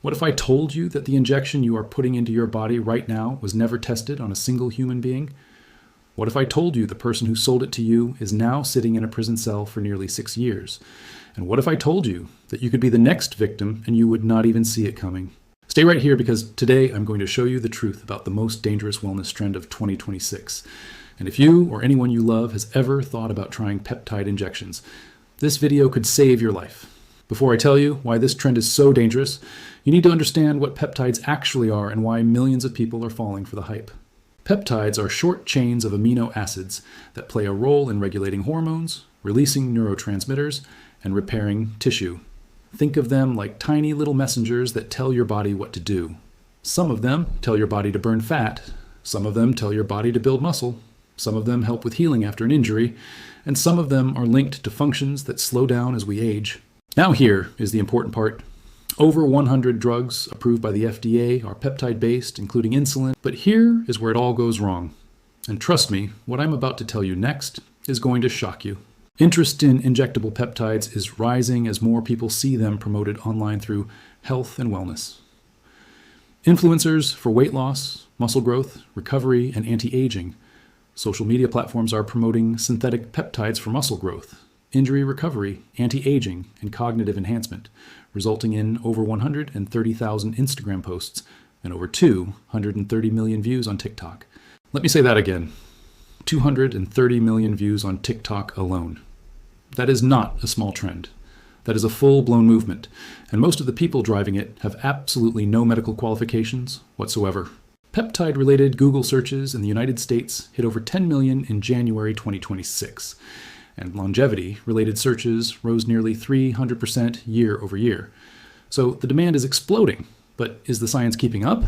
What if I told you that the injection you are putting into your body right now was never tested on a single human being? What if I told you the person who sold it to you is now sitting in a prison cell for nearly 6 years? And what if I told you that you could be the next victim and you would not even see it coming? Stay right here, because today I'm going to show you the truth about the most dangerous wellness trend of 2026. And if you or anyone you love has ever thought about trying peptide injections, this video could save your life. Before I tell you why this trend is so dangerous, you need to understand what peptides actually are and why millions of people are falling for the hype. Peptides are short chains of amino acids that play a role in regulating hormones, releasing neurotransmitters, and repairing tissue. Think of them like tiny little messengers that tell your body what to do. Some of them tell your body to burn fat. Some of them tell your body to build muscle. Some of them help with healing after an injury. And some of them are linked to functions that slow down as we age. Now here is the important part. Over 100 drugs approved by the FDA are peptide-based, including insulin. But here is where it all goes wrong. And trust me, what I'm about to tell you next is going to shock you. Interest in injectable peptides is rising as more people see them promoted online through health and wellness. Influencers for weight loss, muscle growth, recovery, and anti-aging. Social media platforms are promoting synthetic peptides for muscle growth, injury recovery, anti-aging, and cognitive enhancement, resulting in over 130,000 Instagram posts and over 230 million views on TikTok. Let me say that again. 230 million views on TikTok alone. That is not a small trend. That is a full-blown movement, and most of the people driving it have absolutely no medical qualifications whatsoever. Peptide-related Google searches in the United States hit over 10 million in January 2026, and longevity-related searches rose nearly 300% year over year. So the demand is exploding, but is the science keeping up?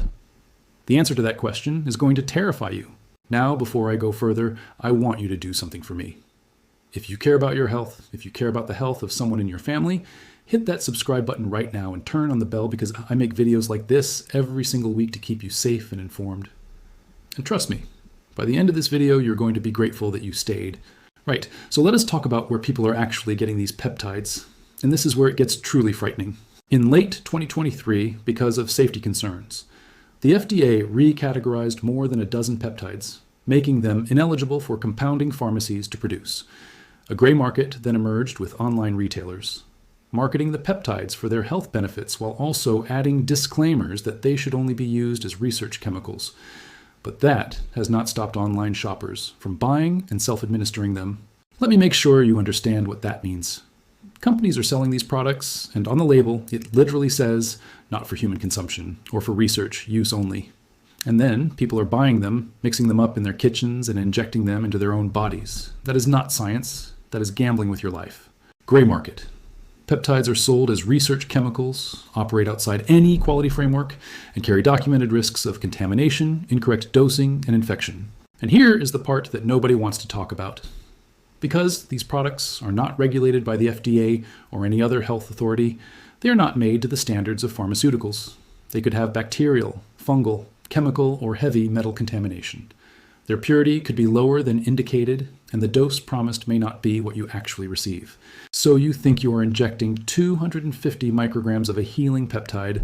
The answer to that question is going to terrify you. Now, before I go further, I want you to do something for me. If you care about your health, if you care about the health of someone in your family, hit that subscribe button right now and turn on the bell, because I make videos like this every single week to keep you safe and informed. And trust me, by the end of this video, you're going to be grateful that you stayed. Right, so let us talk about where people are actually getting these peptides. And this is where it gets truly frightening. In late 2023, because of safety concerns, the FDA recategorized more than a dozen peptides, making them ineligible for compounding pharmacies to produce. A gray market then emerged with online retailers, marketing the peptides for their health benefits while also adding disclaimers that they should only be used as research chemicals. But that has not stopped online shoppers from buying and self-administering them. Let me make sure you understand what that means. Companies are selling these products, and on the label, it literally says, not for human consumption, or for research use only. And then people are buying them, mixing them up in their kitchens, and injecting them into their own bodies. That is not science. That is gambling with your life. Gray market. Peptides are sold as research chemicals, operate outside any quality framework, and carry documented risks of contamination, incorrect dosing, and infection. And here is the part that nobody wants to talk about. Because these products are not regulated by the FDA or any other health authority, they are not made to the standards of pharmaceuticals. They could have bacterial, fungal, chemical, or heavy metal contamination. Their purity could be lower than indicated, and the dose promised may not be what you actually receive. So you think you are injecting 250 micrograms of a healing peptide,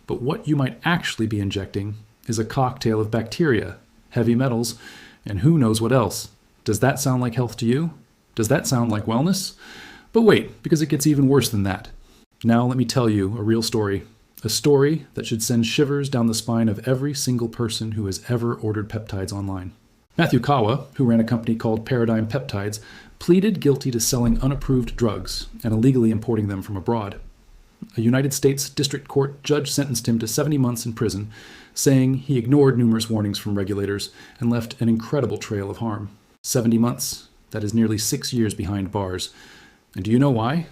but what you might actually be injecting is a cocktail of bacteria, heavy metals, and who knows what else. Does that sound like health to you? Does that sound like wellness? But wait, because it gets even worse than that. Now let me tell you a real story. A story that should send shivers down the spine of every single person who has ever ordered peptides online. Matthew Kawa, who ran a company called Paradigm Peptides, pleaded guilty to selling unapproved drugs and illegally importing them from abroad. A United States District Court judge sentenced him to 70 months in prison, saying he ignored numerous warnings from regulators and left an incredible trail of harm. 70 months, that is nearly 6 years behind bars. And do you know why?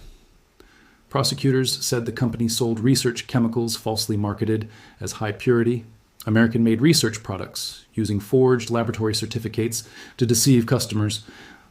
Prosecutors said the company sold research chemicals falsely marketed as high purity, American-made research products using forged laboratory certificates to deceive customers.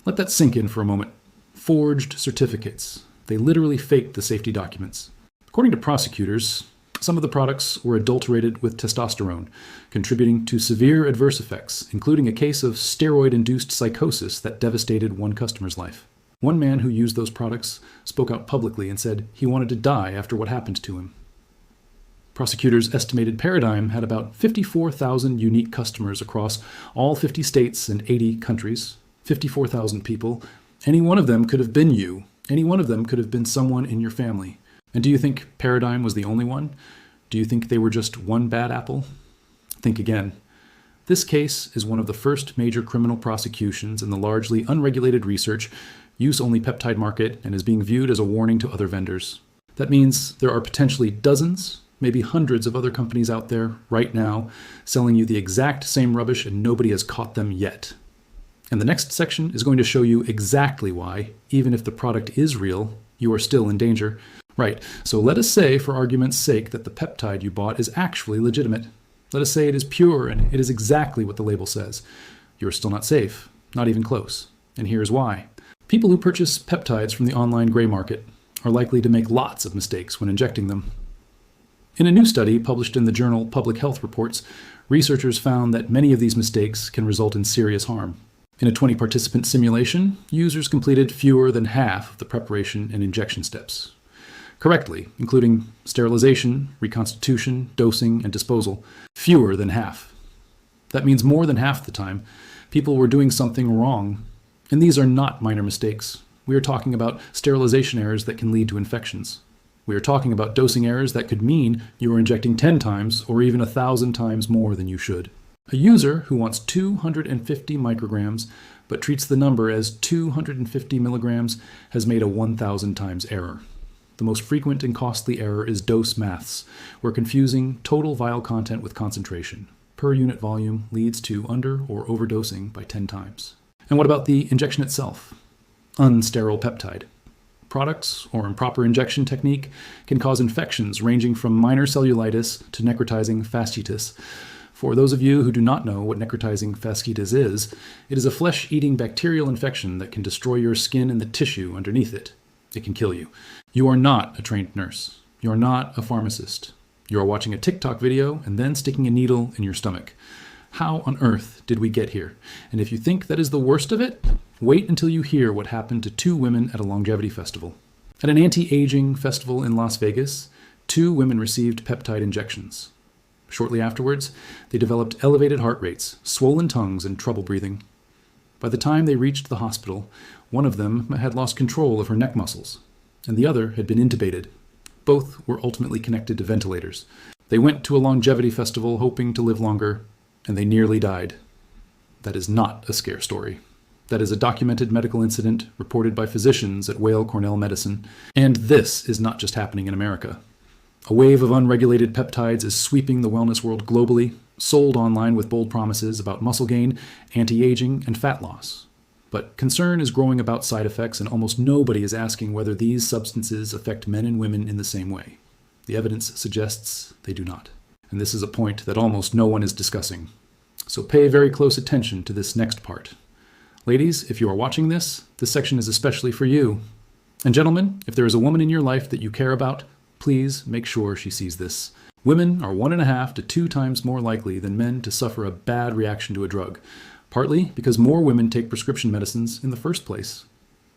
Let that sink in for a moment. Forged certificates. They literally faked the safety documents. According to prosecutors, some of the products were adulterated with testosterone, contributing to severe adverse effects, including a case of steroid-induced psychosis that devastated one customer's life. One man who used those products spoke out publicly and said he wanted to die after what happened to him. Prosecutors estimated Paradigm had about 54,000 unique customers across all 50 states and 80 countries. 54,000 people. Any one of them could have been you. Any one of them could have been someone in your family. And do you think Paradigm was the only one? Do you think they were just one bad apple? Think again. This case is one of the first major criminal prosecutions in the largely unregulated research, use-only peptide market, and is being viewed as a warning to other vendors. That means there are potentially dozens, maybe hundreds of other companies out there right now selling you the exact same rubbish and nobody has caught them yet. And the next section is going to show you exactly why, even if the product is real, you are still in danger. Right, so let us say, for argument's sake, that the peptide you bought is actually legitimate. Let us say it is pure and it is exactly what the label says. You are still not safe, not even close. And here's why. People who purchase peptides from the online gray market are likely to make lots of mistakes when injecting them. In a new study published in the journal Public Health Reports, researchers found that many of these mistakes can result in serious harm. In a 20-participant simulation, users completed fewer than half of the preparation and injection steps correctly, including sterilization, reconstitution, dosing, and disposal. Fewer than half. That means more than half the time, people were doing something wrong. And these are not minor mistakes. We are talking about sterilization errors that can lead to infections. We are talking about dosing errors that could mean you are injecting 10 times or even 1,000 times more than you should. A user who wants 250 micrograms but treats the number as 250 milligrams has made a 1,000 times error. The most frequent and costly error is dose maths, where confusing total vial content with concentration per unit volume leads to under or overdosing by 10 times. And what about the injection itself? Unsterile peptide. Products or improper injection technique can cause infections ranging from minor cellulitis to necrotizing fasciitis. For those of you who do not know what necrotizing fasciitis is, it is a flesh-eating bacterial infection that can destroy your skin and the tissue underneath it. It can kill you. You are not a trained nurse. You are not a pharmacist. You are watching a TikTok video and then sticking a needle in your stomach. How on earth did we get here? And if you think that is the worst of it, wait until you hear what happened to two women at a longevity festival. At an anti-aging festival in Las Vegas, two women received peptide injections. Shortly afterwards, they developed elevated heart rates, swollen tongues, and trouble breathing. By the time they reached the hospital, one of them had lost control of her neck muscles, and the other had been intubated. Both were ultimately connected to ventilators. They went to a longevity festival hoping to live longer, and they nearly died. That is not a scare story. That is a documented medical incident reported by physicians at Weill Cornell Medicine. And this is not just happening in America. A wave of unregulated peptides is sweeping the wellness world globally, sold online with bold promises about muscle gain, anti-aging, and fat loss. But concern is growing about side effects, and almost nobody is asking whether these substances affect men and women in the same way. The evidence suggests they do not. And this is a point that almost no one is discussing. So pay very close attention to this next part. Ladies, if you are watching this section is especially for you. And gentlemen, if there is a woman in your life that you care about, please make sure she sees this. Women are 1.5 to 2 times more likely than men to suffer a bad reaction to a drug, partly because more women take prescription medicines in the first place.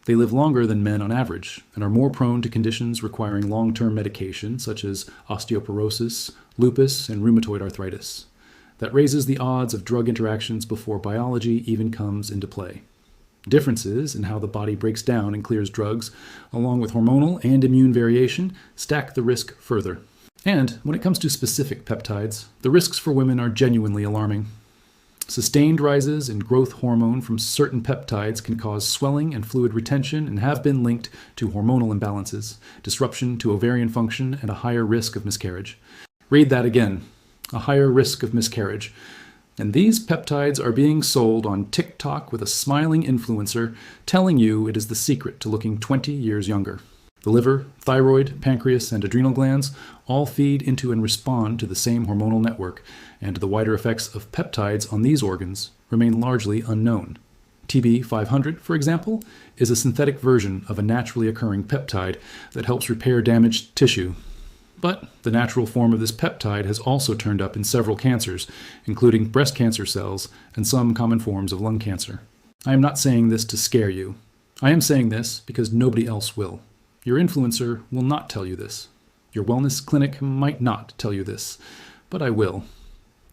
They live longer than men on average and are more prone to conditions requiring long-term medication such as osteoporosis, lupus, and rheumatoid arthritis. That raises the odds of drug interactions before biology even comes into play. Differences in how the body breaks down and clears drugs, along with hormonal and immune variation, stack the risk further. And when it comes to specific peptides, the risks for women are genuinely alarming. Sustained rises in growth hormone from certain peptides can cause swelling and fluid retention and have been linked to hormonal imbalances, disruption to ovarian function, and a higher risk of miscarriage. Read that again. A higher risk of miscarriage. And these peptides are being sold on TikTok with a smiling influencer telling you it is the secret to looking 20 years younger. The liver, thyroid, pancreas, and adrenal glands all feed into and respond to the same hormonal network, and the wider effects of peptides on these organs remain largely unknown. TB500, for example, is a synthetic version of a naturally occurring peptide that helps repair damaged tissue. But the natural form of this peptide has also turned up in several cancers, including breast cancer cells and some common forms of lung cancer. I am not saying this to scare you. I am saying this because nobody else will. Your influencer will not tell you this. Your wellness clinic might not tell you this, but I will.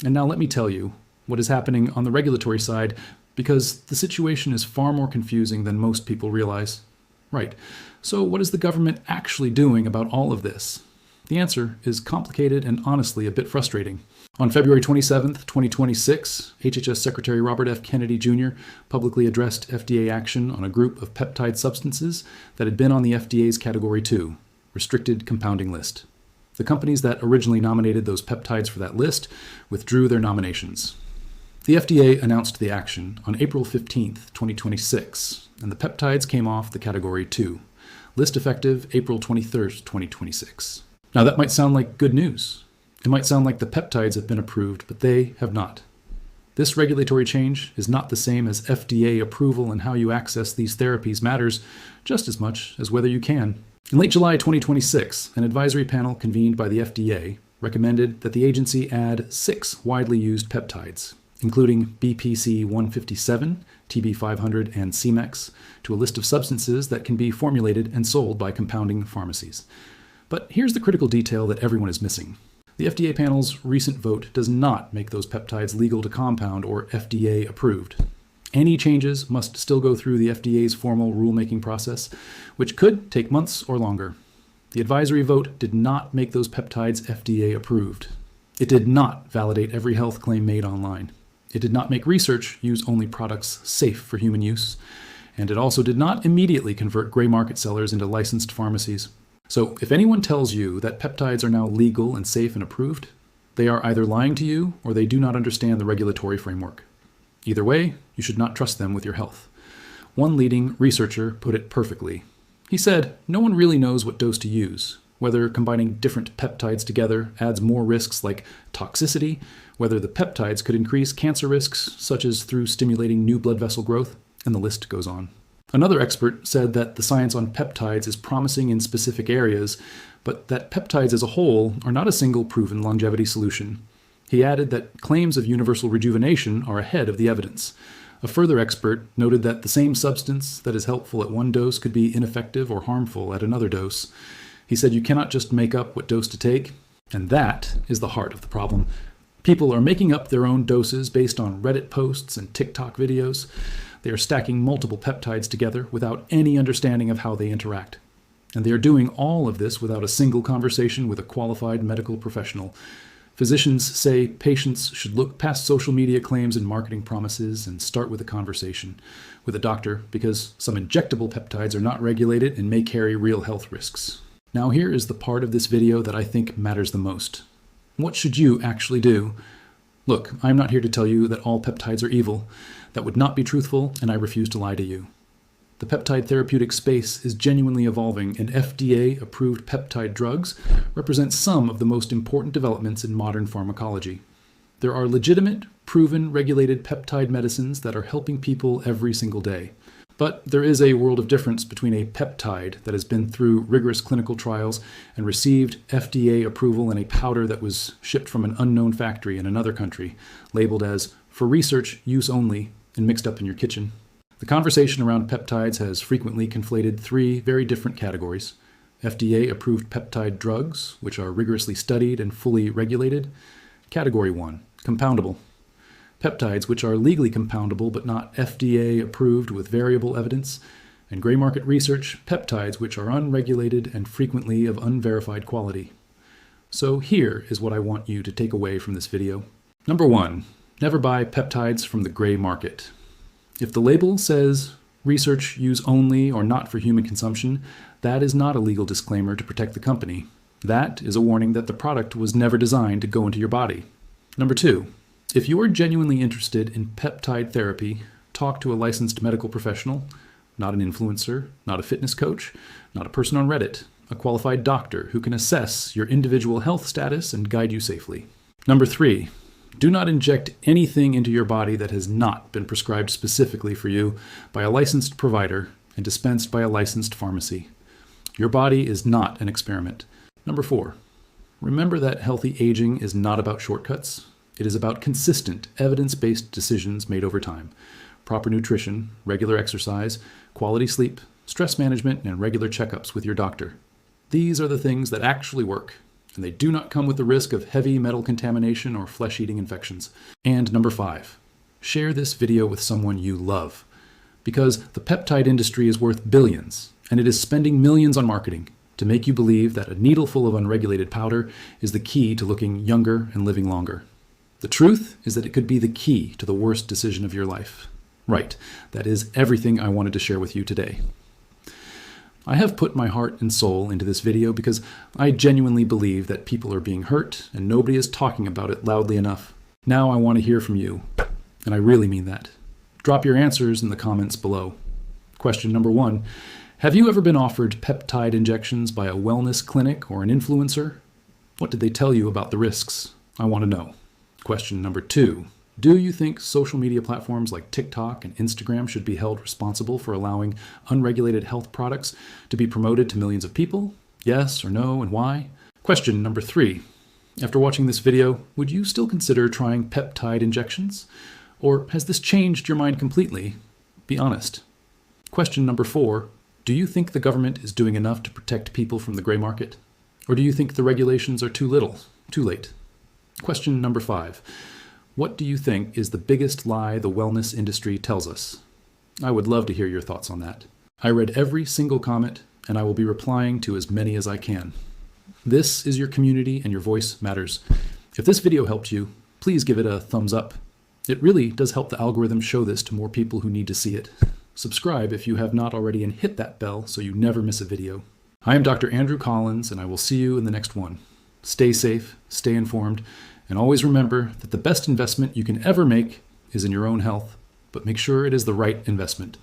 And now let me tell you what is happening on the regulatory side, because the situation is far more confusing than most people realize. Right. So what is the government actually doing about all of this? The answer is complicated and honestly a bit frustrating. On February 27, 2026, HHS Secretary Robert F. Kennedy Jr. publicly addressed FDA action on a group of peptide substances that had been on the FDA's Category 2, restricted compounding list. The companies that originally nominated those peptides for that list withdrew their nominations. The FDA announced the action on April 15, 2026, and the peptides came off the Category 2, list effective April 23, 2026. Now that might sound like good news. It might sound like the peptides have been approved, but they have not. This regulatory change is not the same as FDA approval, and how you access these therapies matters just as much as whether you can. In late July 2026, an advisory panel convened by the FDA recommended that the agency add 6 widely used peptides, including BPC 157, TB 500, and CMEX, to a list of substances that can be formulated and sold by compounding pharmacies. But here's the critical detail that everyone is missing. The FDA panel's recent vote does not make those peptides legal to compound or FDA approved. Any changes must still go through the FDA's formal rulemaking process, which could take months or longer. The advisory vote did not make those peptides FDA approved. It did not validate every health claim made online. It did not make research use only products safe for human use. And it also did not immediately convert gray market sellers into licensed pharmacies. So if anyone tells you that peptides are now legal and safe and approved, they are either lying to you or they do not understand the regulatory framework. Either way, you should not trust them with your health. One leading researcher put it perfectly. He said, "No one really knows what dose to use, whether combining different peptides together adds more risks like toxicity, whether the peptides could increase cancer risks, such as through stimulating new blood vessel growth," and the list goes on. Another expert said that the science on peptides is promising in specific areas, but that peptides as a whole are not a single proven longevity solution. He added that claims of universal rejuvenation are ahead of the evidence. A further expert noted that the same substance that is helpful at one dose could be ineffective or harmful at another dose. He said you cannot just make up what dose to take, and that is the heart of the problem. People are making up their own doses based on Reddit posts and TikTok videos. They are stacking multiple peptides together without any understanding of how they interact. And they are doing all of this without a single conversation with a qualified medical professional. Physicians say patients should look past social media claims and marketing promises and start with a conversation with a doctor, because some injectable peptides are not regulated and may carry real health risks. Now here is the part of this video that I think matters the most. What should you actually do? Look, I'm not here to tell you that all peptides are evil. That would not be truthful, and I refuse to lie to you. The peptide therapeutic space is genuinely evolving, and FDA-approved peptide drugs represent some of the most important developments in modern pharmacology. There are legitimate, proven, regulated peptide medicines that are helping people every single day. But there is a world of difference between a peptide that has been through rigorous clinical trials and received FDA approval and a powder that was shipped from an unknown factory in another country, labeled as "for research use only" and mixed up in your kitchen. The conversation around peptides has frequently conflated 3 very different categories: FDA-approved peptide drugs, which are rigorously studied and fully regulated; Category 1, compoundable peptides, which are legally compoundable but not FDA-approved with variable evidence; and gray market research peptides, which are unregulated and frequently of unverified quality. So here is what I want you to take away from this video. Number 1, never buy peptides from the gray market. If the label says research use only or not for human consumption, that is not a legal disclaimer to protect the company. That is a warning that the product was never designed to go into your body. Number 2, if you are genuinely interested in peptide therapy, talk to a licensed medical professional, not an influencer, not a fitness coach, not a person on Reddit, a qualified doctor who can assess your individual health status and guide you safely. Number 3, do not inject anything into your body that has not been prescribed specifically for you by a licensed provider and dispensed by a licensed pharmacy. Your body is not an experiment. Number 4, remember that healthy aging is not about shortcuts. It is about consistent, evidence-based decisions made over time. Proper nutrition, regular exercise, quality sleep, stress management, and regular checkups with your doctor. These are the things that actually work, and they do not come with the risk of heavy metal contamination or flesh-eating infections. And number 5, share this video with someone you love, because the peptide industry is worth billions, and it is spending millions on marketing to make you believe that a needleful of unregulated powder is the key to looking younger and living longer. The truth is that it could be the key to the worst decision of your life. Right, that is everything I wanted to share with you today. I have put my heart and soul into this video because I genuinely believe that people are being hurt and nobody is talking about it loudly enough. Now I want to hear from you, and I really mean that. Drop your answers in the comments below. Question number 1. Have you ever been offered peptide injections by a wellness clinic or an influencer? What did they tell you about the risks? I want to know. Question number 2. Do you think social media platforms like TikTok and Instagram should be held responsible for allowing unregulated health products to be promoted to millions of people? Yes or no, and why? Question number 3. After watching this video, would you still consider trying peptide injections? Or has this changed your mind completely? Be honest. Question number 4. Do you think the government is doing enough to protect people from the gray market? Or do you think the regulations are too little, too late? Question number 5. What do you think is the biggest lie the wellness industry tells us? I would love to hear your thoughts on that. I read every single comment, and I will be replying to as many as I can. This is your community, and your voice matters. If this video helped you, please give it a thumbs up. It really does help the algorithm show this to more people who need to see it. Subscribe if you have not already and hit that bell so you never miss a video. I am Dr. Andrew Collins, and I will see you in the next one. Stay safe, stay informed, and always remember that the best investment you can ever make is in your own health, but make sure it is the right investment.